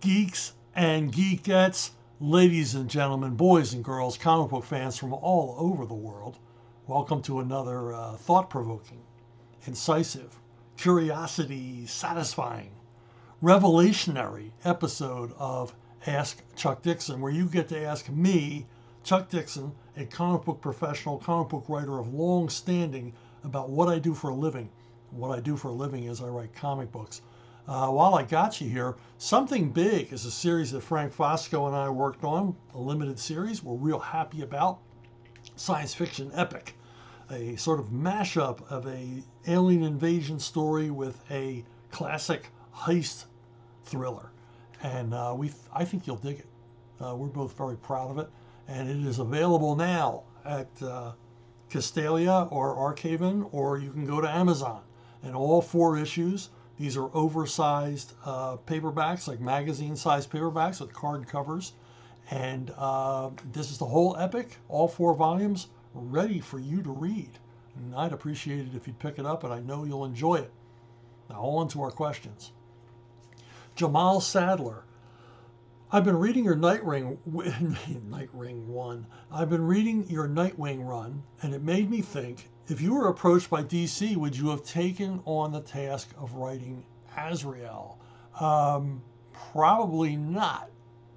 Geeks and geekettes, ladies and gentlemen, boys and girls, comic book fans from all over the world, welcome to another thought-provoking, incisive, curiosity satisfying, revelationary episode of Ask Chuck Dixon, where you get to ask me, Chuck Dixon, a comic book professional, comic book writer of long standing, about what I do for a living. What I do for a living is I write comic books. While I got you here, Something Big is a series that Frank Fosco and I worked on, a limited series we're real happy about. Science fiction epic, a sort of mashup of a alien invasion story with a classic heist thriller. And I think you'll dig it. We're both very proud of it. And it is available now at Castalia or Arcaven, or you can go to Amazon. And all 4 issues. These are oversized paperbacks, like magazine-sized paperbacks with card covers. And this is the whole epic, all 4 volumes, ready for you to read. And I'd appreciate it if you'd pick it up, and I know you'll enjoy it. Now, on to our questions. Jamal Sadler. I've been reading your Nightwing 1. I've been reading your Nightwing run, and it made me think, if you were approached by DC, would you have taken on the task of writing Azrael? Probably not.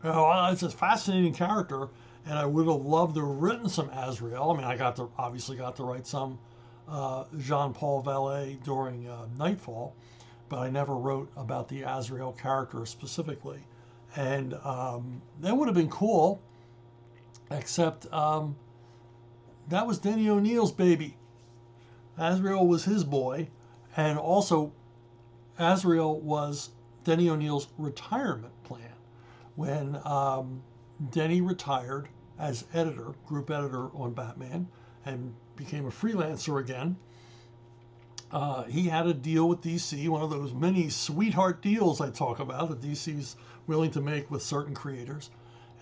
It's a fascinating character, and I would have loved to have written some Azrael. I mean, I obviously got to write some Jean-Paul Vallée during Nightfall, but I never wrote about the Azrael character specifically. And that would have been cool, except that was Denny O'Neil's baby. Azrael was his boy, and also Azrael was Denny O'Neil's retirement plan. When Denny retired as editor, group editor on Batman, and became a freelancer again, he had a deal with DC, one of those many sweetheart deals I talk about that DC's willing to make with certain creators.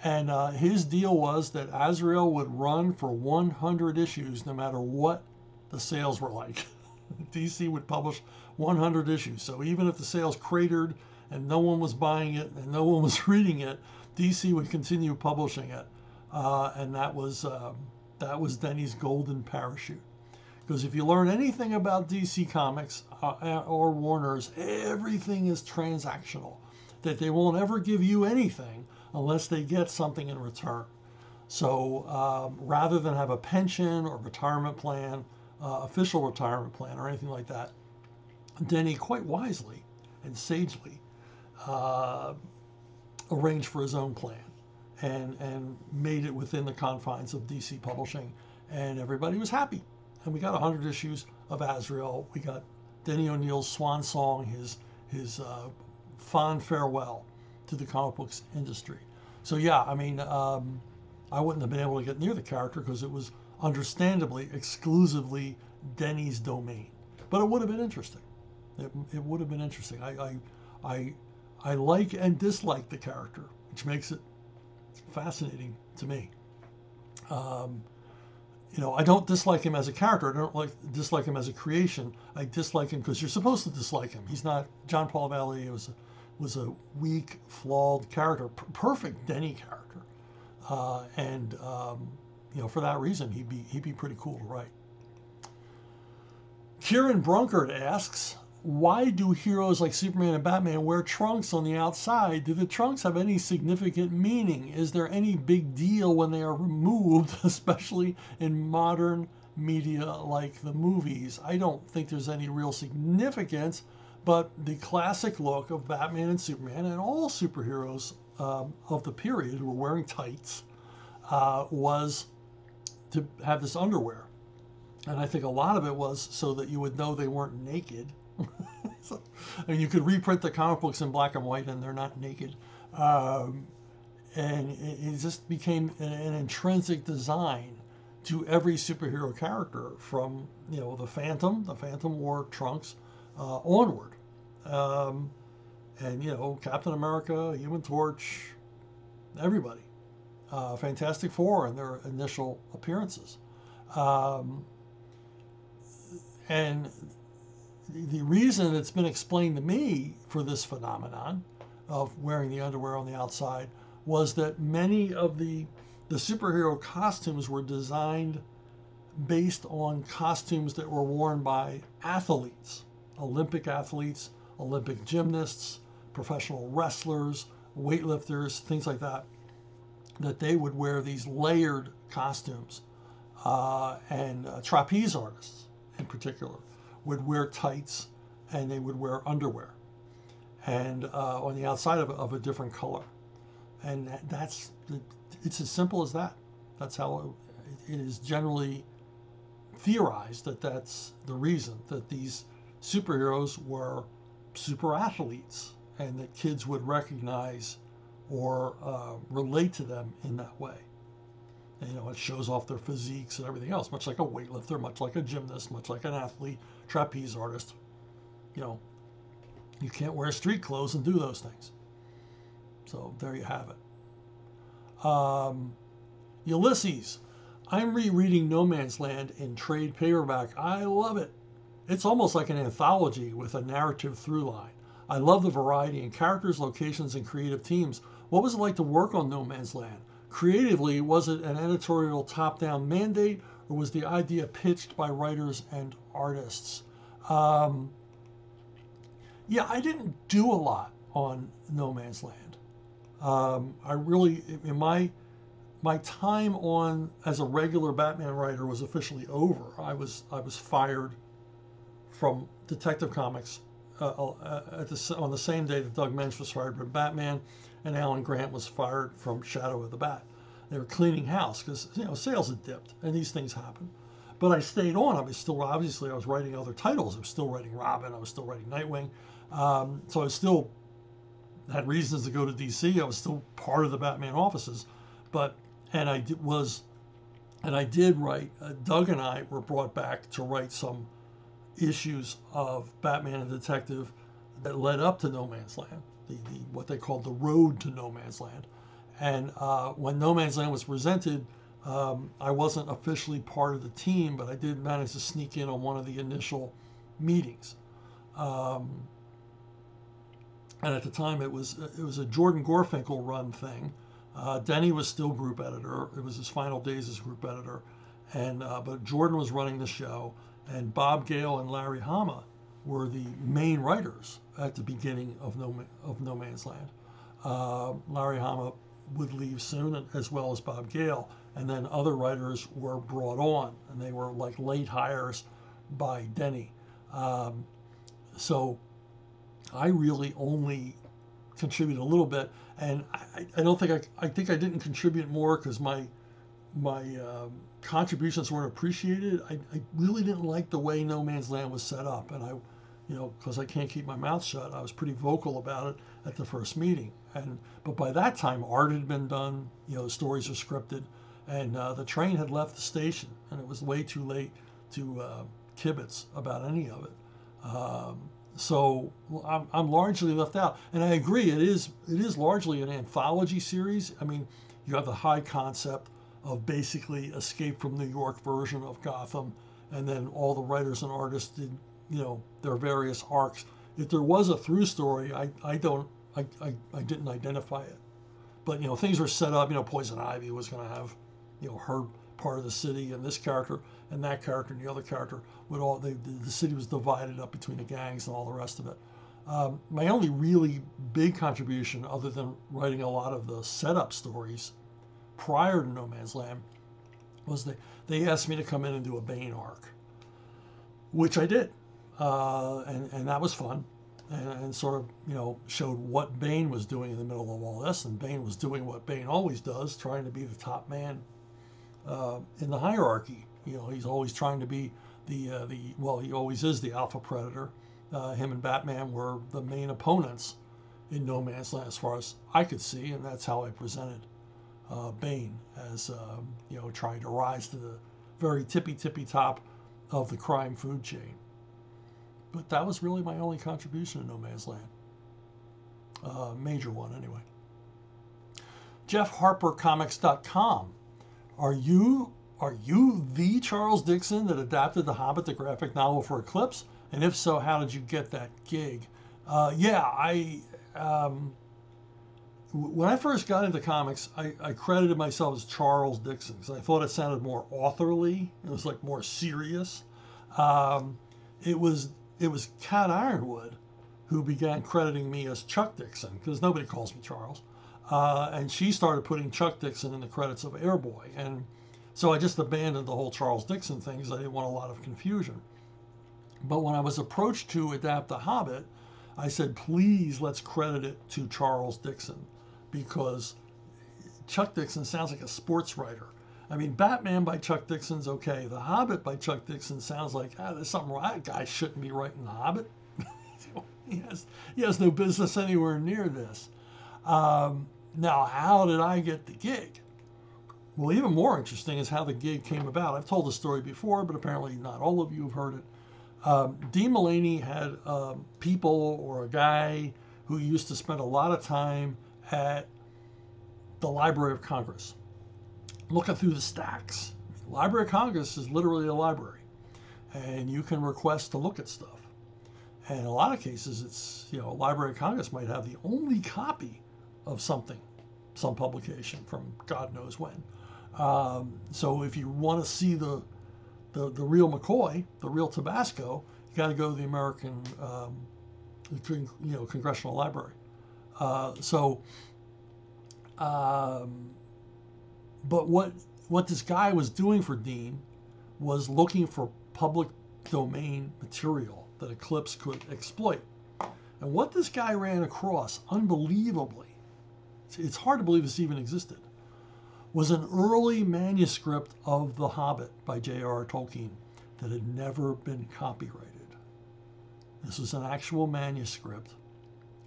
And his deal was that Azrael would run for 100 issues no matter what the sales were like. DC would publish 100 issues. So even if the sales cratered and no one was buying it and no one was reading it, DC would continue publishing it. And that was Denny's golden parachute. Because if you learn anything about DC Comics or Warner's, everything is transactional. That they won't ever give you anything unless they get something in return. So rather than have a pension or retirement plan, official retirement plan or anything like that, Denny quite wisely and sagely arranged for his own plan and made it within the confines of DC Publishing, and everybody was happy. And we got 100 issues of Azrael. We got Denny O'Neil's swan song, his fond farewell to the comic books industry. So yeah, I mean, I wouldn't have been able to get near the character because it was understandably exclusively Denny's domain. But it would have been interesting. It would have been interesting. I like and dislike the character, which makes it fascinating to me. I don't dislike him as a character. I don't dislike him as a creation. I dislike him because you're supposed to dislike him. He's not Jean-Paul Vallée. Was a weak, flawed character, perfect Denny character, and for that reason, he'd be pretty cool to write. Kieran Brunkard asks, why do heroes like Superman and Batman wear trunks on the outside? Do the trunks have any significant meaning? Is there any big deal when they are removed, especially in modern media like the movies? I don't think there's any real significance, but the classic look of Batman and Superman and all superheroes of the period who were wearing tights was to have this underwear. And I think a lot of it was so that you would know they weren't naked. And you could reprint the comic books in black and white and they're not naked. And it just became an intrinsic design to every superhero character from, the Phantom wore trunks onward. And, Captain America, Human Torch, everybody. Fantastic Four in their initial appearances. And the reason it's been explained to me for this phenomenon of wearing the underwear on the outside was that many of the superhero costumes were designed based on costumes that were worn by athletes, Olympic athletes, Olympic gymnasts, professional wrestlers, weightlifters, things like that, that they would wear these layered costumes. And trapeze artists, in particular, would wear tights and they would wear underwear and on the outside of a different color. And it's as simple as that. That's how it is generally theorized that that's the reason that these superheroes were super athletes and that kids would recognize or relate to them in that way. And, it shows off their physiques and everything else, much like a weightlifter, much like a gymnast, much like an athlete, trapeze artist. You can't wear street clothes and do those things. So there you have it. Ulysses. I'm rereading No Man's Land in trade paperback. I love it. It's almost like an anthology with a narrative through line. I love the variety in characters, locations, and creative teams. What was it like to work on No Man's Land? Creatively, was it an editorial top-down mandate, or was the idea pitched by writers and artists? Yeah, I didn't do a lot on No Man's Land. I really, in my time on as a regular Batman writer was officially over. I was fired from Detective Comics on the same day that Doug Moench was fired from Batman, and Alan Grant was fired from Shadow of the Bat. They were cleaning house because sales had dipped, and these things happen. But I stayed on. I was still obviously I was writing other titles. I was still writing Robin. I was still writing Nightwing. So I still had reasons to go to DC. I was still part of the Batman offices, and I did write. Doug and I were brought back to write some issues of Batman and Detective that led up to No Man's Land, the what they called the road to No Man's Land. And when No Man's Land was presented, I wasn't officially part of the team, but I did manage to sneak in on one of the initial meetings. And at the time, it was a Jordan Gorfinkel run thing. Denny was still group editor. It was his final days as group editor, and but Jordan was running the show, and Bob Gale and Larry Hama were the main writers at the beginning of No Man's Land. Larry Hama would leave soon, as well as Bob Gale, and then other writers were brought on, and they were like late hires by Denny. So I really only contributed a little bit, and I don't think I think I didn't contribute more because my contributions weren't appreciated. I really didn't like the way No Man's Land was set up, and because I can't keep my mouth shut, I was pretty vocal about it at the first meeting. But by that time, art had been done. The stories are scripted, and the train had left the station, and it was way too late to kibitz about any of it. So I'm largely left out, and I agree. It is largely an anthology series. I mean, you have the high concept of basically Escape from New York version of Gotham, and then all the writers and artists did their various arcs. If there was a through story, I didn't identify it, but things were set up. Poison Ivy was going to have her part of the city, and this character and that character and the other character would all the city was divided up between the gangs and all the rest of it. My only really big contribution, other than writing a lot of the setup stories prior to No Man's Land, was they asked me to come in and do a Bane arc, which I did, and that was fun, and sort of showed what Bane was doing in the middle of all this, and Bane was doing what Bane always does, trying to be the top man in the hierarchy. He's always trying to be he always is the alpha predator. Him and Batman were the main opponents in No Man's Land, as far as I could see, and that's how I presented Bane as trying to rise to the very tippy top of the crime food chain. But that was really my only contribution to No Man's Land, major one anyway. JeffHarperComics.com. Are you the Charles Dixon that adapted The Hobbit, the graphic novel, for Eclipse? And if so, how did you get that gig? Yeah, when I first got into comics, I credited myself as Charles Dixon because I thought it sounded more authorly. It was like more serious. Um, it was Cat Ironwood who began crediting me as Chuck Dixon because nobody calls me Charles, and she started putting Chuck Dixon in the credits of Airboy, and so I just abandoned the whole Charles Dixon thing because I didn't want a lot of confusion. But when I was approached to adapt The Hobbit, I said, please let's credit it to Charles Dixon because Chuck Dixon sounds like a sports writer. I mean, Batman by Chuck Dixon's okay. The Hobbit by Chuck Dixon sounds like, there's something wrong. That guy shouldn't be writing The Hobbit. He has no business anywhere near this. Now, how did I get the gig? Well, even more interesting is how the gig came about. I've told the story before, but apparently not all of you have heard it. Dean Mulaney had people or a guy who used to spend a lot of time at the Library of Congress, looking through the stacks. Library of Congress is literally a library, and you can request to look at stuff. And in a lot of cases, it's, Library of Congress might have the only copy of something, some publication from God knows when. So if you want to see the real McCoy, the real Tabasco, you got to go to the American, Congressional Library. But what this guy was doing for Dean was looking for public domain material that Eclipse could exploit. And what this guy ran across, unbelievably, it's hard to believe this even existed, was an early manuscript of The Hobbit by J.R.R. Tolkien that had never been copyrighted. This was an actual manuscript.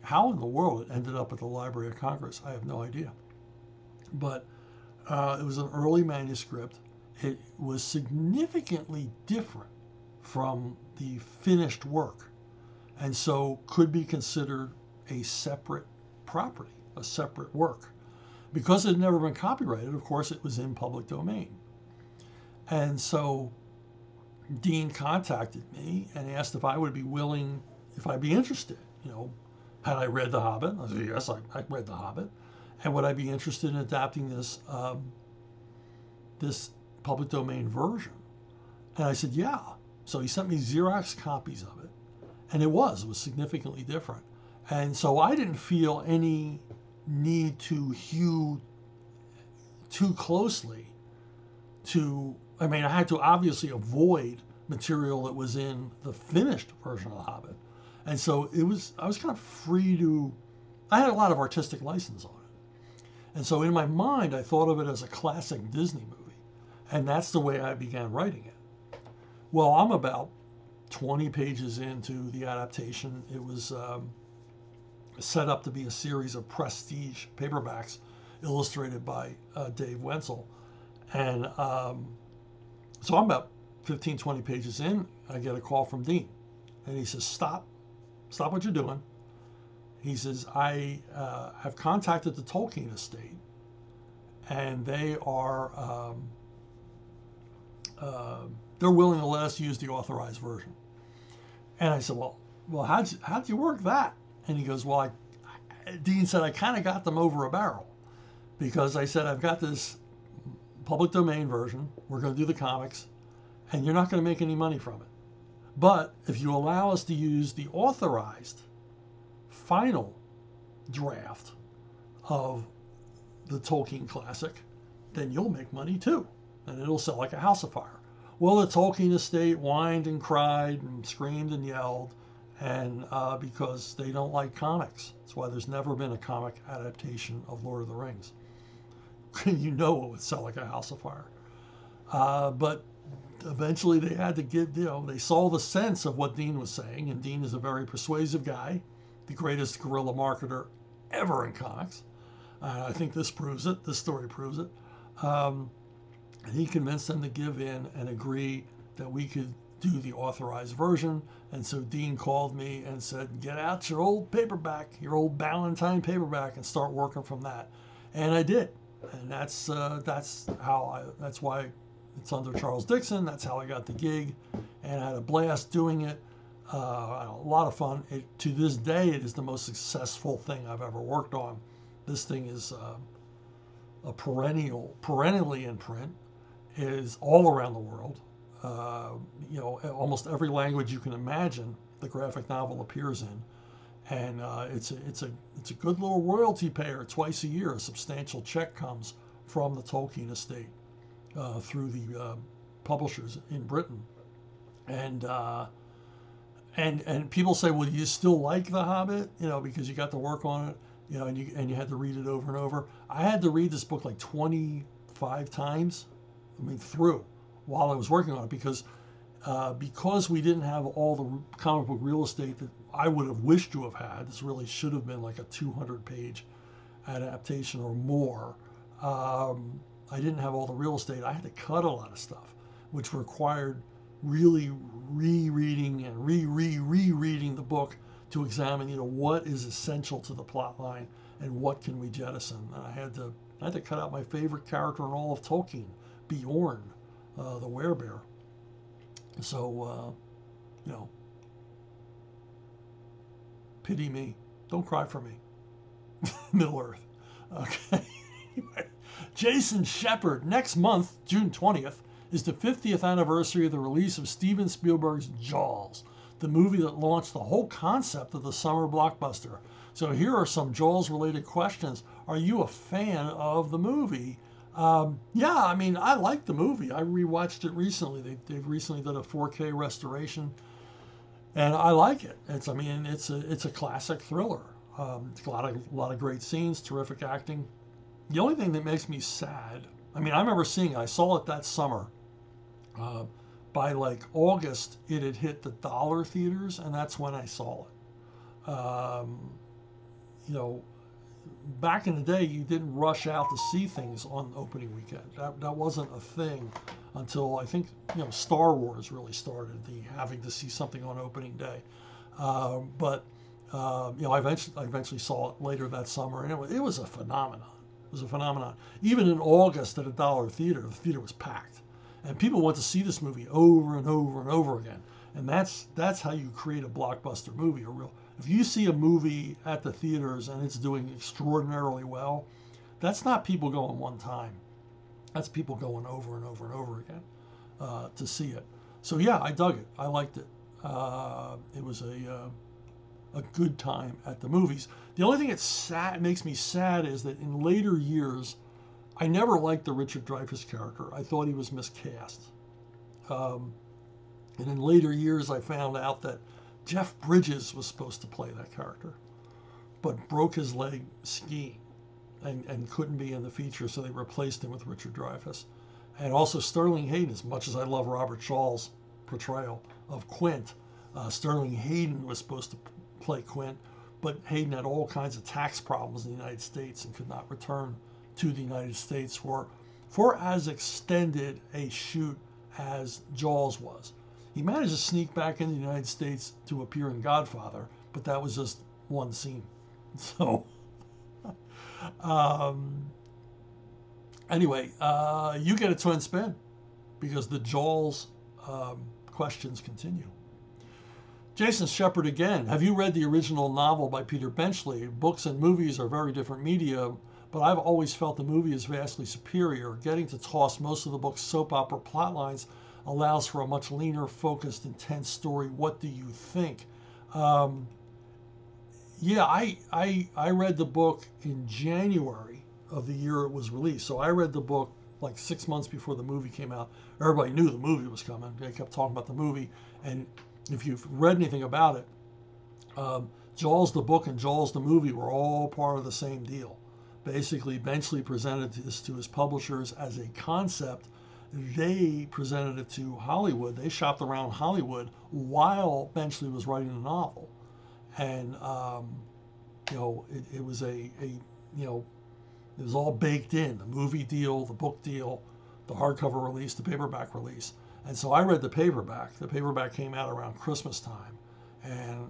How in the world it ended up at the Library of Congress, I have no idea. But it was an early manuscript. It was significantly different from the finished work, and so could be considered a separate property, a separate work. Because it had never been copyrighted, of course, it was in public domain. And so Dean contacted me and asked if I would be willing, if I'd be interested. Had I read The Hobbit? I said, yes, I read The Hobbit. And would I be interested in adapting this this public domain version? And I said, yeah. So he sent me Xerox copies of it. And it was significantly different. And so I didn't feel any need to hew too closely I had to obviously avoid material that was in the finished version of The Hobbit. And so I was kind of free I had a lot of artistic license on it. And so in my mind, I thought of it as a classic Disney movie. And that's the way I began writing it. Well, I'm about 20 pages into the adaptation. It was set up to be a series of prestige paperbacks illustrated by Dave Wenzel. And so I'm about 15, 20 pages in. I get a call from Dean. And he says, stop what you're doing. He says, I have contacted the Tolkien estate, and they are they're willing to let us use the authorized version. And I said, well, how'd you work that? And he goes, well, Dean said, I kind of got them over a barrel because I said, I've got this public domain version. We're going to do the comics, and you're not going to make any money from it. But if you allow us to use the authorized final draft of the Tolkien classic, then you'll make money too, and it'll sell like a house of fire. Well, the Tolkien estate whined and cried and screamed and yelled, and because they don't like comics. That's why there's never been a comic adaptation of Lord of the Rings. You know it would sell like a house of fire. But eventually they had to they saw the sense of what Dean was saying, and Dean is a very persuasive guy, the greatest guerrilla marketer ever in comics. I think this proves it. This story proves it. And he convinced them to give in and agree that we could do the authorized version. And so Dean called me and said, get out your old paperback, your old Ballantine paperback, and start working from that. And I did. And that's why it's under Charles Dixon. That's how I got the gig. And I had a blast doing it. I had a lot of fun. To this day, it is the most successful thing I've ever worked on. This thing is perennially in print. It is all around the world. Almost every language you can imagine, the graphic novel appears in, and it's a good little royalty payer. Twice a year, a substantial check comes from the Tolkien estate through the publishers in Britain, and people say, well, do you still like The Hobbit? Because you got to work on it, and you had to read it over and over. I had to read this book like 25 times, through, while I was working on it, because we didn't have all the comic book real estate that I would have wished to have had. This really should have been like a 200-page adaptation or more. I didn't have all the real estate. I had to cut a lot of stuff, which required really rereading and rereading the book to examine, what is essential to the plot line and what can we jettison. And I had to cut out my favorite character in all of Tolkien, Bjorn, the werebear. So, pity me. Don't cry for me. Middle Earth. Okay. Anyway, Jason Shepard. Next month, June 20th, is the 50th anniversary of the release of Steven Spielberg's Jaws, the movie that launched the whole concept of the summer blockbuster. So here are some Jaws-related questions. Are you a fan of the movie? Yeah, I like the movie. I rewatched it recently. They've recently done a 4K restoration, and I like it. It's a classic thriller. It's a lot of great scenes, terrific acting. The only thing that makes me sad, I remember seeing it. I saw it that summer. By like August, it had hit the dollar theaters, and that's when I saw it. Back in the day, you didn't rush out to see things on opening weekend. That wasn't a thing until I think Star Wars really started, the having to see something on opening day. But I eventually saw it later that summer, and it was a phenomenon. It was a phenomenon. Even in August at a dollar theater, the theater was packed, and people went to see this movie over and over and over again. And that's how you create a blockbuster movie. If you see a movie at the theaters and it's doing extraordinarily well, that's not people going one time. That's people going over and over and over again to see it. So yeah, I dug it. I liked it. It was a good time at the movies. The only thing that makes me sad is that in later years, I never liked the Richard Dreyfuss character. I thought he was miscast. And in later years, I found out that Jeff Bridges was supposed to play that character, but broke his leg skiing and couldn't be in the feature, so they replaced him with Richard Dreyfuss. And also Sterling Hayden, as much as I love Robert Shaw's portrayal of Quint, Sterling Hayden was supposed to play Quint, but Hayden had all kinds of tax problems in the United States and could not return to the United States for as extended a shoot as Jaws was. He managed to sneak back into the United States to appear in Godfather, but that was just one scene. So, anyway, you get a twin spin because the Jaws questions continue. Jason Shepard again. Have you read the original novel by Peter Benchley? Books and movies are very different media, but I've always felt the movie is vastly superior. Getting to toss most of the book's soap opera plot lines allows for a much leaner, focused, intense story. What do you think? Yeah, I read the book in January of the year it was released. So I read the book like 6 months before the movie came out. Everybody knew the movie was coming. They kept talking about the movie. And if you've read anything about it, Jaws the book and Jaws the movie were all part of the same deal. Basically, Benchley presented this to his publishers as a concept. They presented it to Hollywood. They shopped around Hollywood while Benchley was writing the novel. And, it was it was all baked in, the movie deal, the book deal, the hardcover release, the paperback release. And so I read the paperback. The paperback came out around Christmas time, and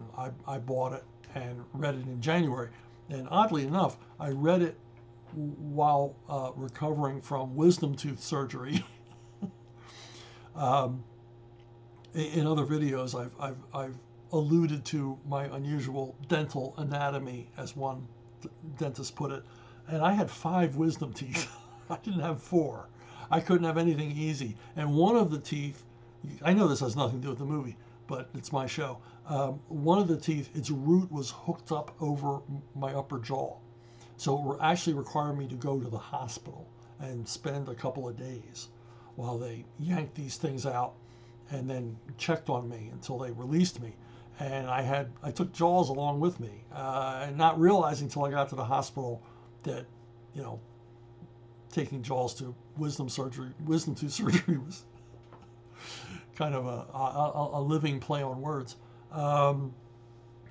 I bought it and read it in January. And oddly enough, I read it while recovering from wisdom tooth surgery. In other videos, I've alluded to my unusual dental anatomy, as one dentist put it. and I had 5 wisdom teeth. I didn't have 4. I couldn't have anything easy. And one of the teeth, I know this has nothing to do with the movie, but it's my show. One of the teeth, its root was hooked up over my upper jaw. So it actually required me to go to the hospital and spend a couple of days while they yanked these things out and then checked on me until they released me. And I took Jaws along with me, and not realizing until I got to the hospital that, you know, taking Jaws to wisdom tooth surgery was kind of a living play on words.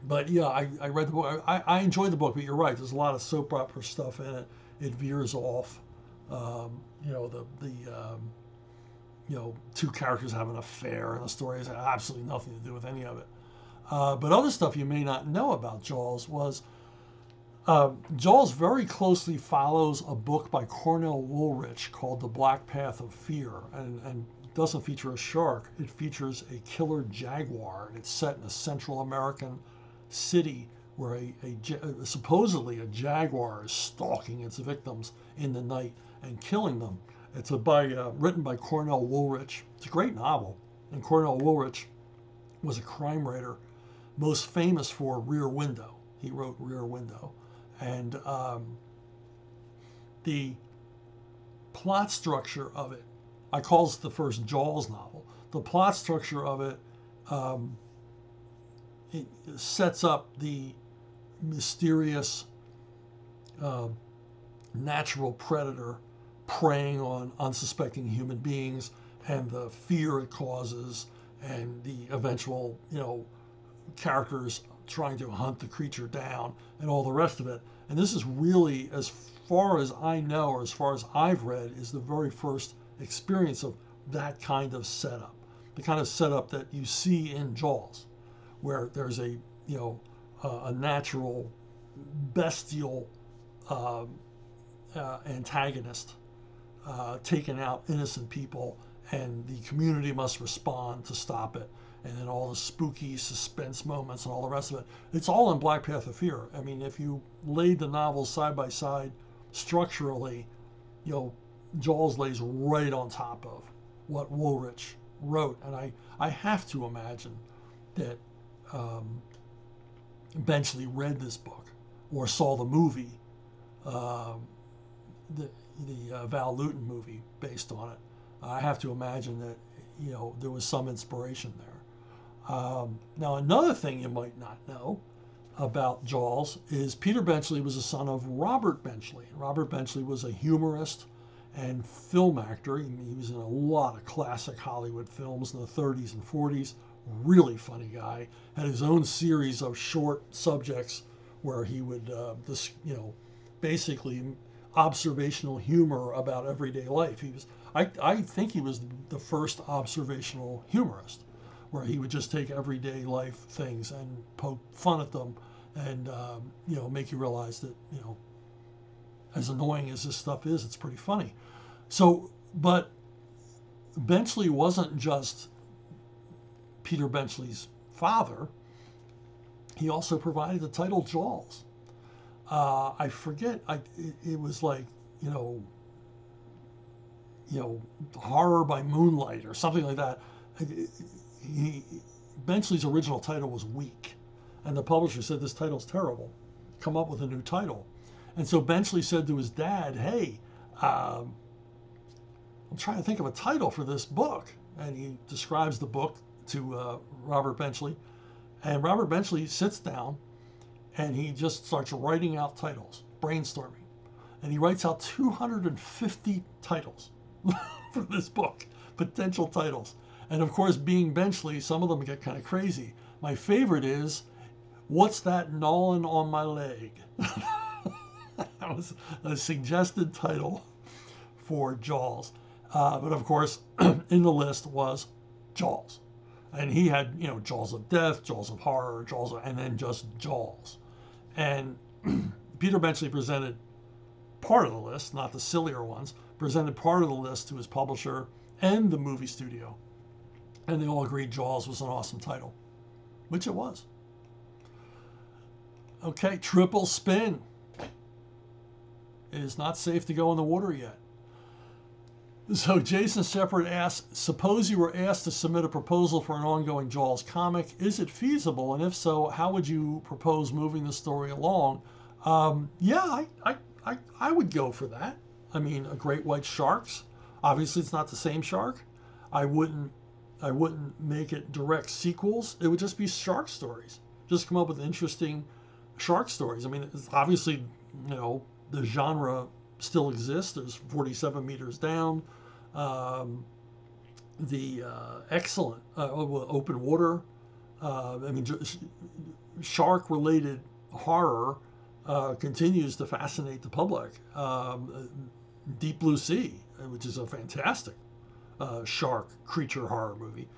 But yeah, I read the book. I enjoyed the book, but you're right. There's a lot of soap opera stuff in it. It veers off. You know, you know, 2 characters have an affair, and the story has absolutely nothing to do with any of it. But other stuff you may not know about Jaws was Jaws very closely follows a book by Cornell Woolrich called The Black Path of Fear, and doesn't feature a shark. It features a killer jaguar, and it's set in a Central American city where supposedly a jaguar is stalking its victims in the night and killing them. It's written by Cornell Woolrich. It's a great novel, and Cornell Woolrich was a crime writer, most famous for Rear Window. He wrote Rear Window, and the plot structure of it, I call this the first Jaws novel. The plot structure of it, it sets up the mysterious natural predator preying on unsuspecting human beings, and the fear it causes, and the eventual, you know, characters trying to hunt the creature down, and all the rest of it. And this is really, as far as I know, or as far as I've read, is the very first experience of that kind of setup, the kind of setup that you see in Jaws, where there's a, you know, a natural bestial antagonist taking out innocent people, and the community must respond to stop it. And then all the spooky suspense moments and all the rest of it. It's all in Black Path of Fear. I mean, if you laid the novels side by side structurally, you know, Jaws lays right on top of what Woolrich wrote. And I have to imagine that Benchley read this book or saw the movie, the Val Lewton movie based on it. I have to imagine that, you know, there was some inspiration there. Now, another thing you might not know about Jaws is Peter Benchley was the son of Robert Benchley. Robert Benchley was a humorist and film actor. He was in a lot of classic Hollywood films in the 30s and 40s. Really funny guy. Had his own series of short subjects where he would, you know, basically observational humor about everyday life. He was, I think he was the first observational humorist, where he would just take everyday life things and poke fun at them, and you know, make you realize that, you know, as annoying as this stuff is, it's pretty funny. So, but Benchley wasn't just Peter Benchley's father. He also provided the title Jaws. I forget. It was like, you know, Horror by Moonlight or something like that. Benchley's original title was Weak, and the publisher said, this title's terrible, come up with a new title. And so Benchley said to his dad, hey, I'm trying to think of a title for this book. And he describes the book to Robert Benchley, and Robert Benchley sits down and he just starts writing out titles, brainstorming, and he writes out 250 titles for this book, potential titles. And of course, being Benchley, some of them get kind of crazy. My favorite is, what's that gnawing on my leg? That was a suggested title for Jaws. But of course, in the list was Jaws. And he had, you know, Jaws of Death, Jaws of Horror, and then just Jaws. And Peter Benchley presented part of the list, not the sillier ones, presented part of the list to his publisher and the movie studio. And they all agreed Jaws was an awesome title, which it was. Okay, Triple Spin. It is not safe to go in the water yet. So Jason Shepard asks, suppose you were asked to submit a proposal for an ongoing Jaws comic. Is it feasible? And if so, how would you propose moving the story along? Yeah, I would go for that. I mean, a great white sharks. Obviously, it's not the same shark. I wouldn't make it direct sequels. It would just be shark stories. Just come up with interesting shark stories. I mean, it's obviously, the genre still exists. There's 47 meters down. The excellent open water. Shark-related horror continues to fascinate the public. Deep Blue Sea, which is a fantastic shark creature horror movie.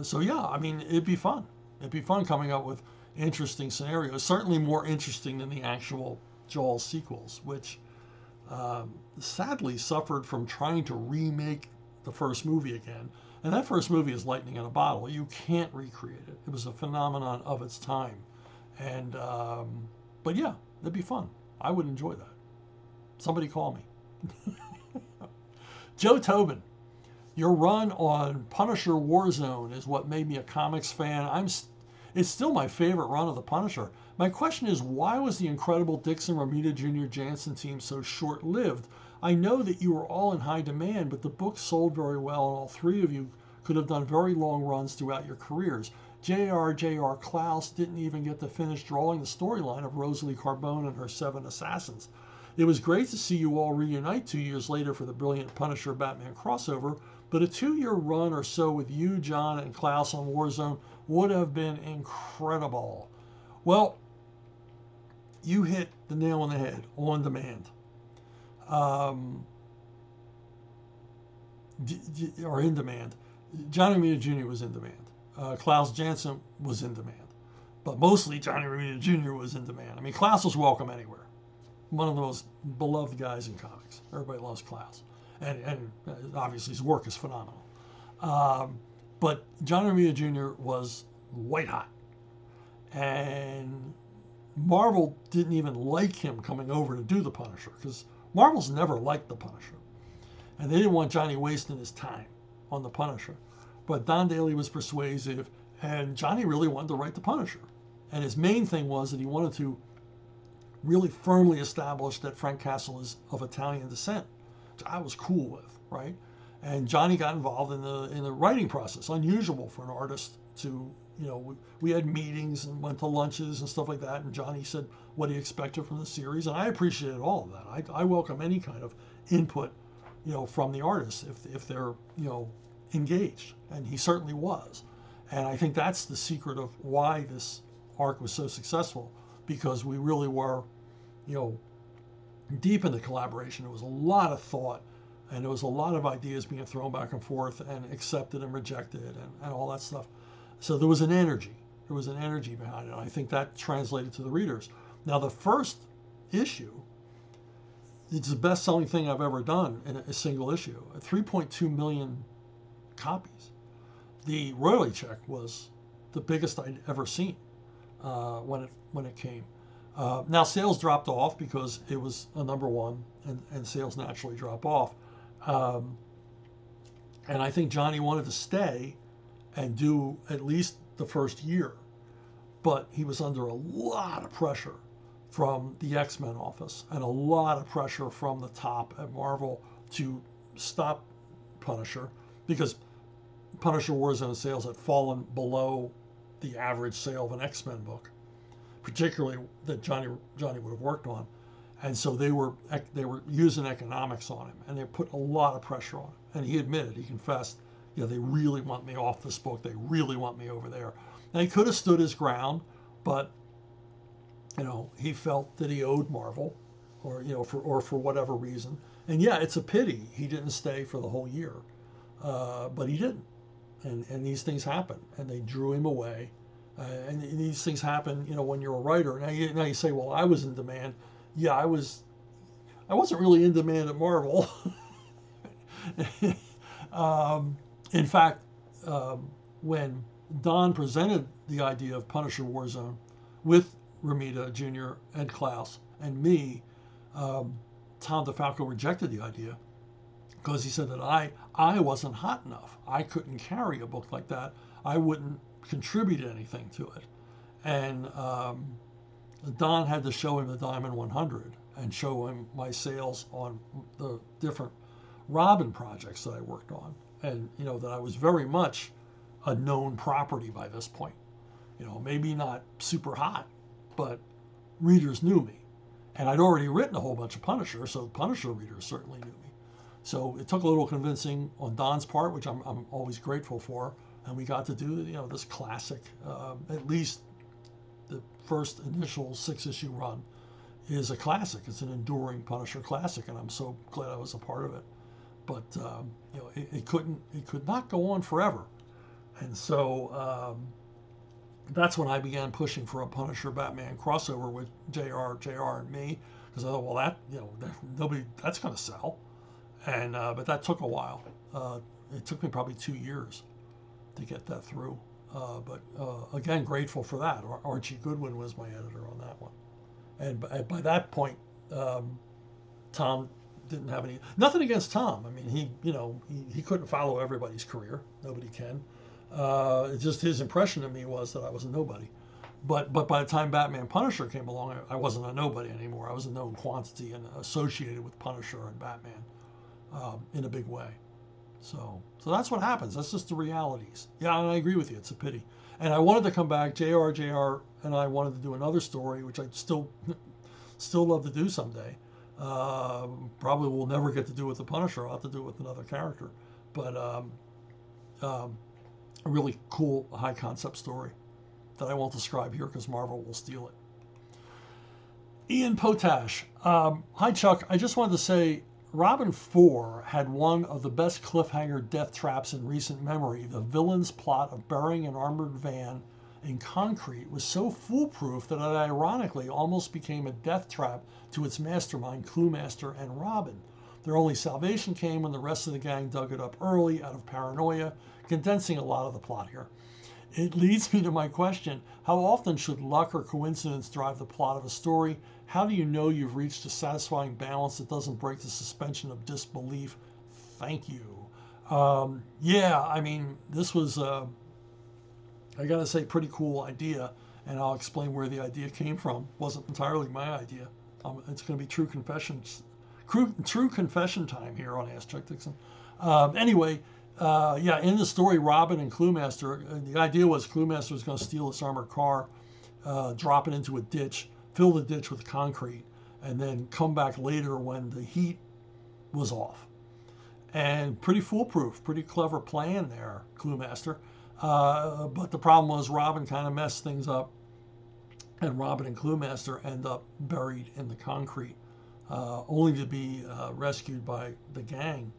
So yeah, I mean, it'd be fun. It'd be fun coming up with interesting scenarios. Certainly more interesting than the actual Jaws sequels, which sadly suffered from trying to remake the first movie again. And that first movie is lightning in a bottle. You can't recreate it. It was a phenomenon of its time. And but yeah, it'd be fun. I would enjoy that. Somebody call me. Joe Tobin, your run on Punisher Warzone is what made me a comics fan. It's still my favorite run of the Punisher. My question is, why was the incredible Dixon, Romita Jr., Jansen team so short-lived? I know that you were all in high demand, but the book sold very well, and all three of you could have done very long runs throughout your careers. J.R. Klaus didn't even get to finish drawing the storyline of Rosalie Carbone and her 7 assassins. It was great to see you all reunite 2 years later for the brilliant Punisher Batman crossover, but a 2-year run or so with you, John, and Klaus on Warzone would have been incredible. Well, you hit the nail on the head, on demand. Or in demand. Johnny Romita Jr. was in demand. Klaus Janson was in demand. But mostly Johnny Romita Jr. was in demand. I mean, Klaus was welcome anywhere. One of the most beloved guys in comics. Everybody loves Klaus. And obviously his work is phenomenal. But Johnny Romita Jr. was white hot. And Marvel didn't even like him coming over to do the Punisher, because Marvel's never liked the Punisher. And they didn't want Johnny wasting his time on the Punisher. But Don Daly was persuasive, and Johnny really wanted to write the Punisher. And his main thing was that he wanted to really firmly establish that Frank Castle is of Italian descent, which I was cool with, right? And Johnny got involved in the writing process. Unusual for an artist to, we had meetings and went to lunches and stuff like that. And Johnny said what he expected from the series, and I appreciated all of that. I welcome any kind of input, from the artists if they're, engaged, and he certainly was. And I think that's the secret of why this arc was so successful, because we really were, deep in the collaboration. There was a lot of thought, and there was a lot of ideas being thrown back and forth and accepted and rejected and all that stuff. So there was an energy. There was an energy behind it. And I think that translated to the readers. Now, the first issue, it's the best-selling thing I've ever done in a single issue. 3.2 million copies. The royalty check was the biggest I'd ever seen when it came. Now sales dropped off because it was a #1, and sales naturally drop off. And I think Johnny wanted to stay and do at least the first year, but he was under a lot of pressure from the X-Men office and a lot of pressure from the top at Marvel to stop Punisher, because Punisher Warzone sales had fallen below the average sale of an X-Men book, particularly that Johnny would have worked on. And so they were using economics on him, and they put a lot of pressure on him. And he admitted, he confessed, they really want me off this book. They really want me over there. And he could have stood his ground, but he felt that he owed Marvel, or for whatever reason. And yeah, it's a pity he didn't stay for the whole year, but he didn't. And these things happen, and they drew him away. And these things happen, when you're a writer. Now you say, well, I was in demand. Yeah, I wasn't really in demand at Marvel. In fact, when Don presented the idea of Punisher Warzone with Romita Jr. and Klaus and me, Tom DeFalco rejected the idea because he said that I wasn't hot enough. I couldn't carry a book like that. I wouldn't contribute anything to it. And Don had to show him the Diamond 100 and show him my sales on the different Robin projects that I worked on. And, that I was very much a known property by this point. Maybe not super hot, but readers knew me. And I'd already written a whole bunch of Punisher, so Punisher readers certainly knew me. So it took a little convincing on Don's part, which I'm always grateful for. And we got to do, this classic, at least the first initial 6-issue run is a classic. It's an enduring Punisher classic, and I'm so glad I was a part of it. But it could not go on forever, and so that's when I began pushing for a Punisher Batman crossover with JR, and me, because I thought, well, that's going to sell, and but that took a while. It took me probably 2 years to get that through. But again, grateful for that. Archie Goodwin was my editor on that one. And by that point, Tom didn't have nothing against Tom. I mean, he couldn't follow everybody's career. Nobody can. Just his impression of me was that I was a nobody. But by the time Batman Punisher came along, I wasn't a nobody anymore. I was a known quantity and associated with Punisher and Batman in a big way. So that's what happens. That's just the realities. Yeah, and I agree with you. It's a pity. And I wanted to come back. JR, and I wanted to do another story, which I still love to do someday. Probably will never get to do with the Punisher. I'll have to do it with another character. But a really cool high concept story that I won't describe here because Marvel will steal it. Ian Potash. Hi, Chuck. I just wanted to say Robin 4 had one of the best cliffhanger death traps in recent memory. The villain's plot of burying an armored van in concrete was so foolproof that it ironically almost became a death trap to its mastermind, Cluemaster and Robin. Their only salvation came when the rest of the gang dug it up early out of paranoia, condensing a lot of the plot here. It leads me to my question, how often should luck or coincidence drive the plot of a story? How do you know you've reached a satisfying balance that doesn't break the suspension of disbelief? Thank you. Yeah, I mean, this was, I gotta say, pretty cool idea, and I'll explain where the idea came from. Wasn't entirely my idea. It's gonna be true confession time here on Ask Chuck Dixon. Anyway, yeah, in the story, Robin and Cluemaster, the idea was Cluemaster was going to steal this armored car, drop it into a ditch, fill the ditch with concrete, and then come back later when the heat was off. And pretty foolproof, pretty clever plan there, Cluemaster. But the problem was Robin kind of messed things up, and Robin and Cluemaster end up buried in the concrete, only to be rescued by the gang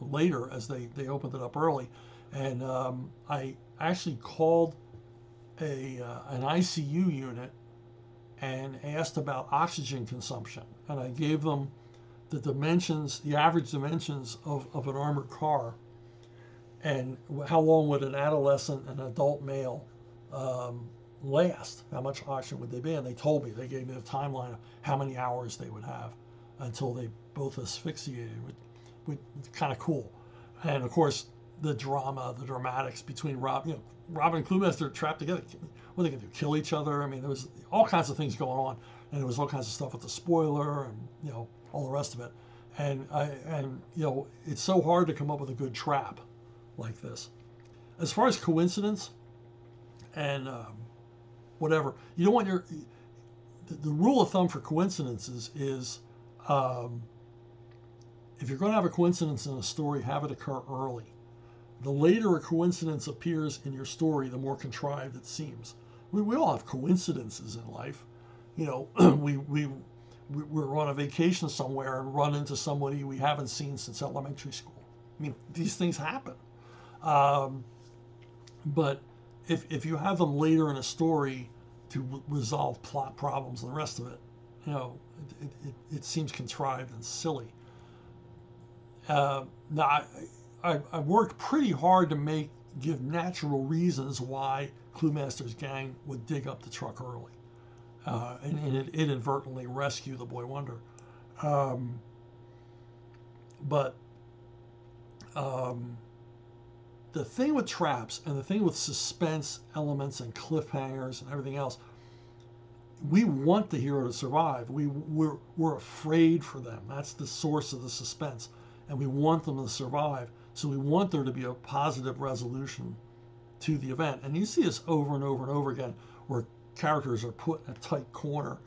later as they opened it up early. And I actually called an ICU unit and asked about oxygen consumption, and I gave them the dimensions, the average dimensions of an armored car, and how long would an adolescent and adult male last, how much oxygen would they be, and they told me, they gave me the timeline of how many hours they would have until they both asphyxiated, which kind of cool. And of course, the drama, the dramatics between Robin and Cluemaster trapped together. What are they going to do? Kill each other? I mean, there was all kinds of things going on, and there was all kinds of stuff with the spoiler and all the rest of it. And it's so hard to come up with a good trap like this. As far as coincidence and whatever, you don't want the rule of thumb for coincidences is if you're going to have a coincidence in a story, have it occur early. The later a coincidence appears in your story, the more contrived it seems. We all have coincidences in life. We're on a vacation somewhere and run into somebody we haven't seen since elementary school. I mean, these things happen. But if you have them later in a story to resolve plot problems and the rest of it, it seems contrived and silly. Now, I worked pretty hard to give natural reasons why Cluemaster's gang would dig up the truck early and inadvertently rescue the Boy Wonder. But the thing with traps and the thing with suspense elements and cliffhangers and everything else, we want the hero to survive. We're afraid for them. That's the source of the suspense. And we want them to survive. So we want there to be a positive resolution to the event. And you see this over and over and over again where characters are put in a tight corner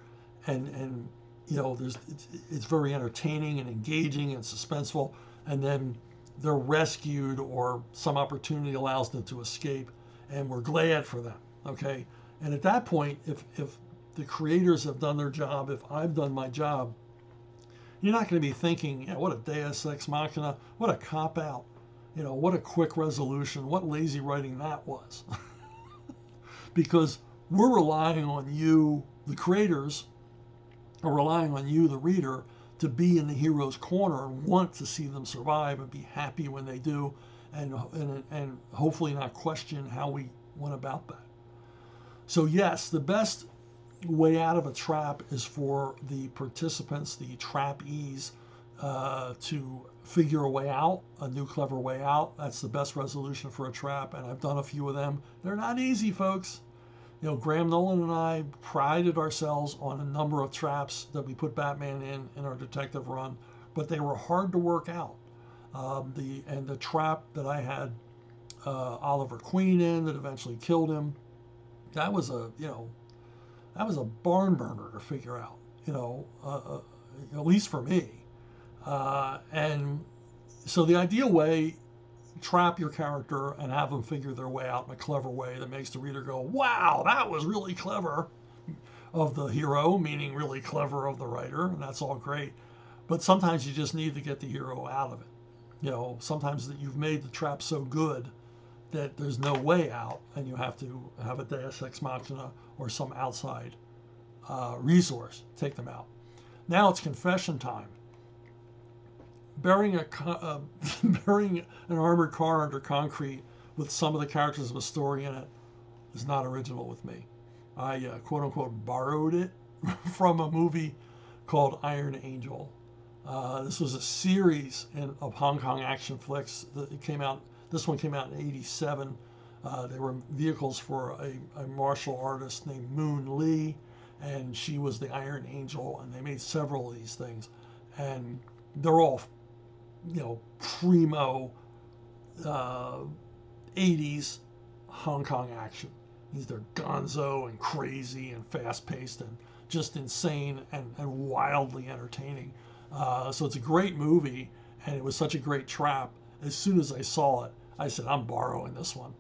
and you know, it's very entertaining and engaging and suspenseful. And then they're rescued or some opportunity allows them to escape. And we're glad for them. Okay. And at that point, if the creators have done their job, if I've done my job, you're not going to be thinking, yeah, what a deus ex machina, what a cop out, you know, what a quick resolution, what lazy writing that was. Because we're relying on you, the creators are relying on you, the reader, to be in the hero's corner and want to see them survive and be happy when they do, and hopefully not question how we went about that. So yes, the best way out of a trap is for the participants, the trappees, to figure a way out, a new clever way out. That's the best resolution for a trap, and I've done a few of them. They're not easy, folks. You know, Graham Nolan and I prided ourselves on a number of traps that we put Batman in our detective run, but they were hard to work out. The trap that I had Oliver Queen in that eventually killed him, that was a barn burner to figure out, at least for me. And so the ideal way, trap your character and have them figure their way out in a clever way that makes the reader go, wow, that was really clever of the hero, meaning really clever of the writer, and that's all great. But sometimes you just need to get the hero out of it. You know, sometimes that you've made the trap so good that there's no way out, and you have to have a deus ex machina or some outside resource take them out. Now it's confession time. Burying an armored car under concrete with some of the characters of a story in it is not original with me. I quote unquote borrowed it from a movie called Iron Angel. This was a series of Hong Kong action flicks that came out. This one came out in '87. They were vehicles for a martial artist named Moon Lee, and she was the Iron Angel, and they made several of these things, and they're all, primo 80s Hong Kong action. They're gonzo and crazy and fast-paced and just insane and wildly entertaining. So it's a great movie, and it was such a great trap. As soon as I saw it, I said, I'm borrowing this one.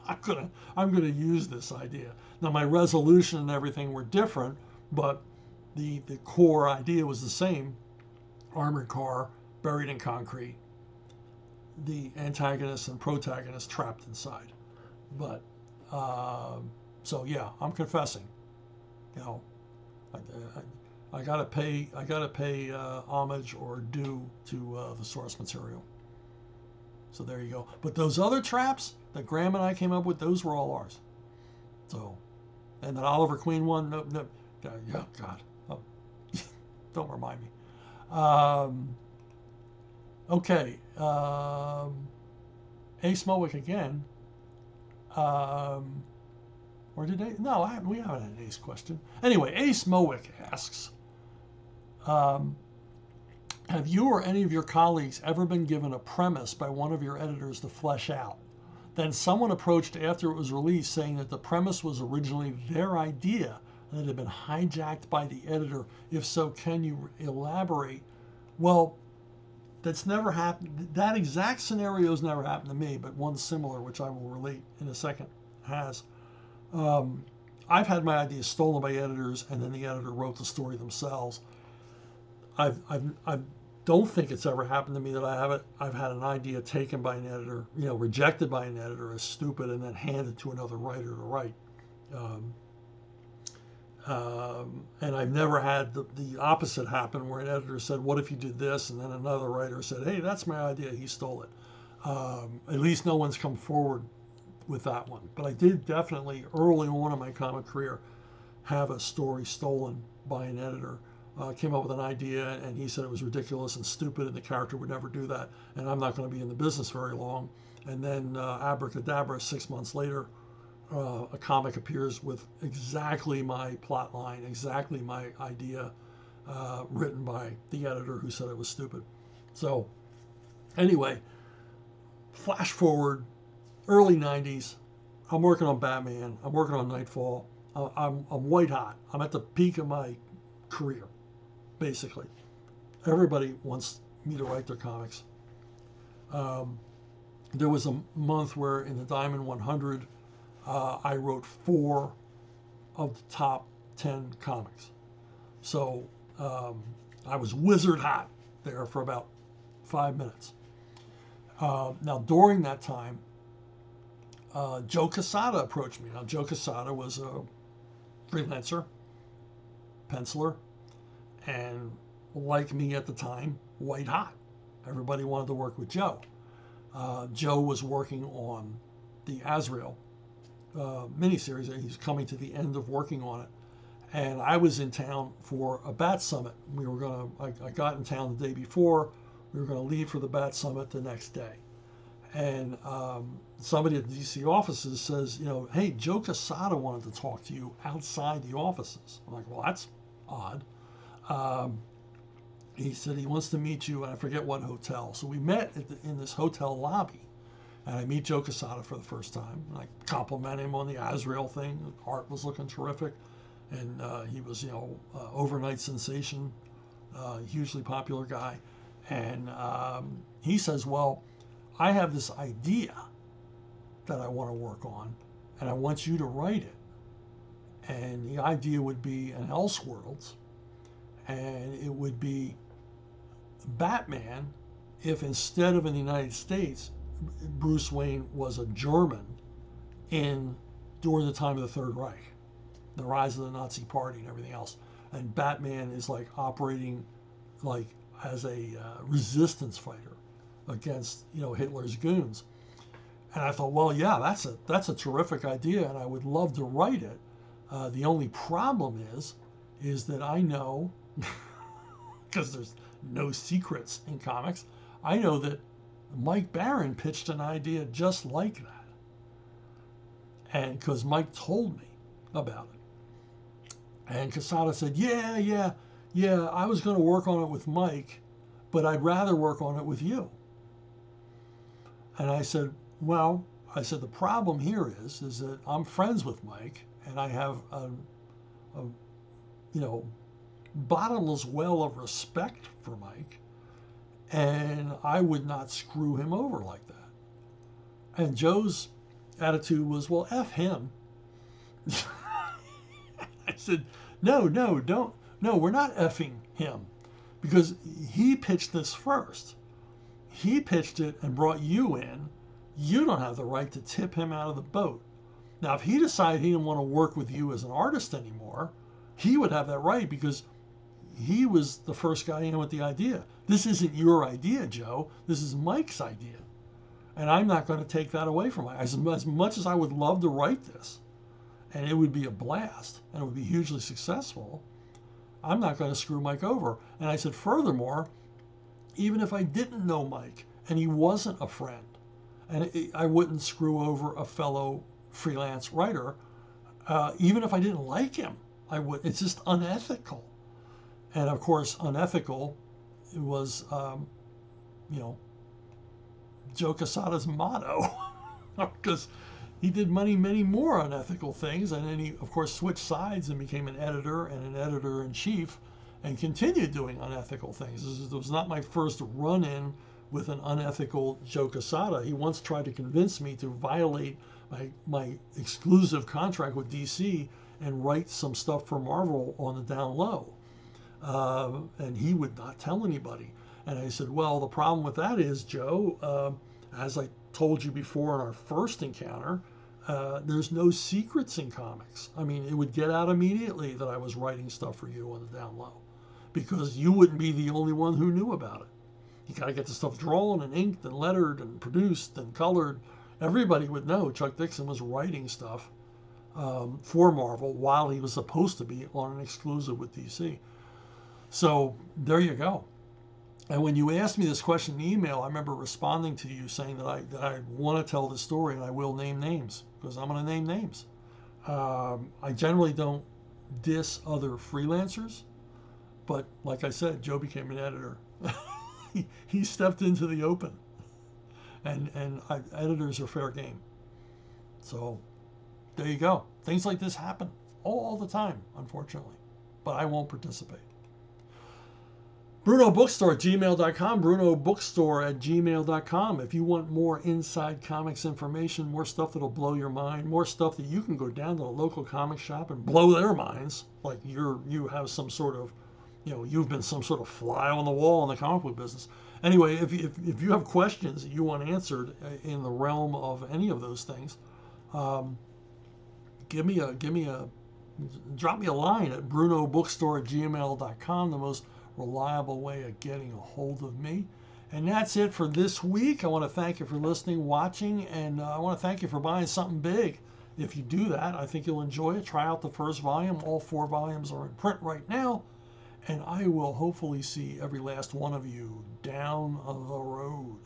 I'm gonna use this idea. Now my resolution and everything were different, but the core idea was the same. Armored car buried in concrete, the antagonist and protagonist trapped inside. But so yeah, I'm confessing. I gotta pay homage or due to the source material. So there you go. But those other traps that Graham and I came up with, those were all ours. So, and that Oliver Queen one, no, yeah, God, oh, don't remind me. Okay, Ace Mowick again. Or did they? No, we haven't had an Ace question. Anyway, Ace Mowick asks, have you or any of your colleagues ever been given a premise by one of your editors to flesh out? Then someone approached after it was released saying that the premise was originally their idea and it had been hijacked by the editor. If so, can you elaborate? Well, that's never happened. That exact scenario has never happened to me, but one similar, which I will relate in a second, has. I've had my ideas stolen by editors, and then the editor wrote the story themselves. I don't think it's ever happened to me that I've had an idea taken by an editor, rejected by an editor as stupid, and then handed to another writer to write. And I've never had the opposite happen, where an editor said, what if you did this? And then another writer said, hey, that's my idea, he stole it. At least no one's come forward with that one. But I did definitely, early on in my comic career, have a story stolen by an editor. came up with an idea, and he said it was ridiculous and stupid, and the character would never do that, and I'm not going to be in the business very long. And then abracadabra, 6 months later, a comic appears with exactly my plot line, exactly my idea, written by the editor who said it was stupid. So anyway, flash forward, early 90s, I'm working on Batman, I'm working on Nightfall, I'm white hot. I'm at the peak of my career, basically. Everybody wants me to write their comics. There was a month where in the Diamond 100, I wrote 4 of the top 10 comics. So I was wizard hot there for about 5 minutes. Now, during that time, Joe Casada approached me. Now, Joe Casada was a freelancer, penciler, and like me at the time, white hot. Everybody wanted to work with Joe. Joe was working on the Azrael miniseries, and he's coming to the end of working on it. And I was in town for a Bat Summit. I got in town the day before. We were going to leave for the Bat Summit the next day. And somebody at the DC offices says, hey, Joe Casada wanted to talk to you outside the offices. I'm like, well, that's odd. He said he wants to meet you, and I forget what hotel. So we met in this hotel lobby, and I meet Joe Casada for the first time. And I compliment him on the Azrael thing. The art was looking terrific, and he was, overnight sensation, hugely popular guy. And he says, well, I have this idea that I want to work on, and I want you to write it. And the idea would be an Elseworlds, and it would be Batman if instead of in the United States, Bruce Wayne was a German during the time of the Third Reich, the rise of the Nazi Party and everything else. And Batman is like operating like as a resistance fighter against Hitler's goons. And I thought, well, yeah, that's a terrific idea, and I would love to write it. The only problem is that I know, because there's no secrets in comics, I know that Mike Barron pitched an idea just like that. And because Mike told me about it. And Casada said, yeah, I was going to work on it with Mike, but I'd rather work on it with you. And I said, the problem here is that I'm friends with Mike, and I have a bottomless well of respect for Mike, and I would not screw him over like that. And Joe's attitude was, well, F him. I said, no, we're not effing him, because he pitched this first. He pitched it and brought you in. You don't have the right to tip him out of the boat. Now, if he decided he didn't want to work with you as an artist anymore, he would have that right, because he was the first guy in with the idea. This isn't your idea, Joe. This is Mike's idea. And I'm not going to take that away from Mike. As much as I would love to write this, and it would be a blast, and it would be hugely successful, I'm not going to screw Mike over. And I said, furthermore, even if I didn't know Mike and he wasn't a friend, and I wouldn't screw over a fellow freelance writer, even if I didn't like him, I would. It's just unethical. And of course, unethical was, Joe Casada's motto, because he did many more unethical things, and then he, of course, switched sides and became an editor and an editor-in-chief, and continued doing unethical things. This was not my first run-in with an unethical Joe Casada. He once tried to convince me to violate my exclusive contract with DC and write some stuff for Marvel on the down low. And he would not tell anybody. And I said, well, the problem with that is, Joe, as I told you before in our first encounter, there's no secrets in comics. I mean, it would get out immediately that I was writing stuff for you on the down low, because you wouldn't be the only one who knew about it. You got to get the stuff drawn and inked and lettered and produced and colored. Everybody would know Chuck Dixon was writing stuff for Marvel while he was supposed to be on an exclusive with DC. So there you go. And when you asked me this question in email, I remember responding to you saying that I want to tell this story and I will name names because I'm going to name names. I generally don't diss other freelancers, but like I said, Joe became an editor. he stepped into the open, and editors are fair game. So there you go. Things like this happen all the time, unfortunately, but I won't participate. Bruno Bookstore at gmail.com, Bruno Bookstore at gmail.com. If you want more inside comics information, more stuff that'll blow your mind, more stuff that you can go down to a local comic shop and blow their minds, like you have some sort of, you've been some sort of fly on the wall in the comic book business. Anyway, if you have questions that you want answered in the realm of any of those things, drop me a line at brunobookstore at gmail.com, the most reliable way of getting a hold of me. And that's it for this week. I want to thank you for listening, watching, and I want to thank you for buying something big. If you do that, I think you'll enjoy it. Try out the first volume. All 4 volumes are in print right now. And I will hopefully see every last one of you down the road.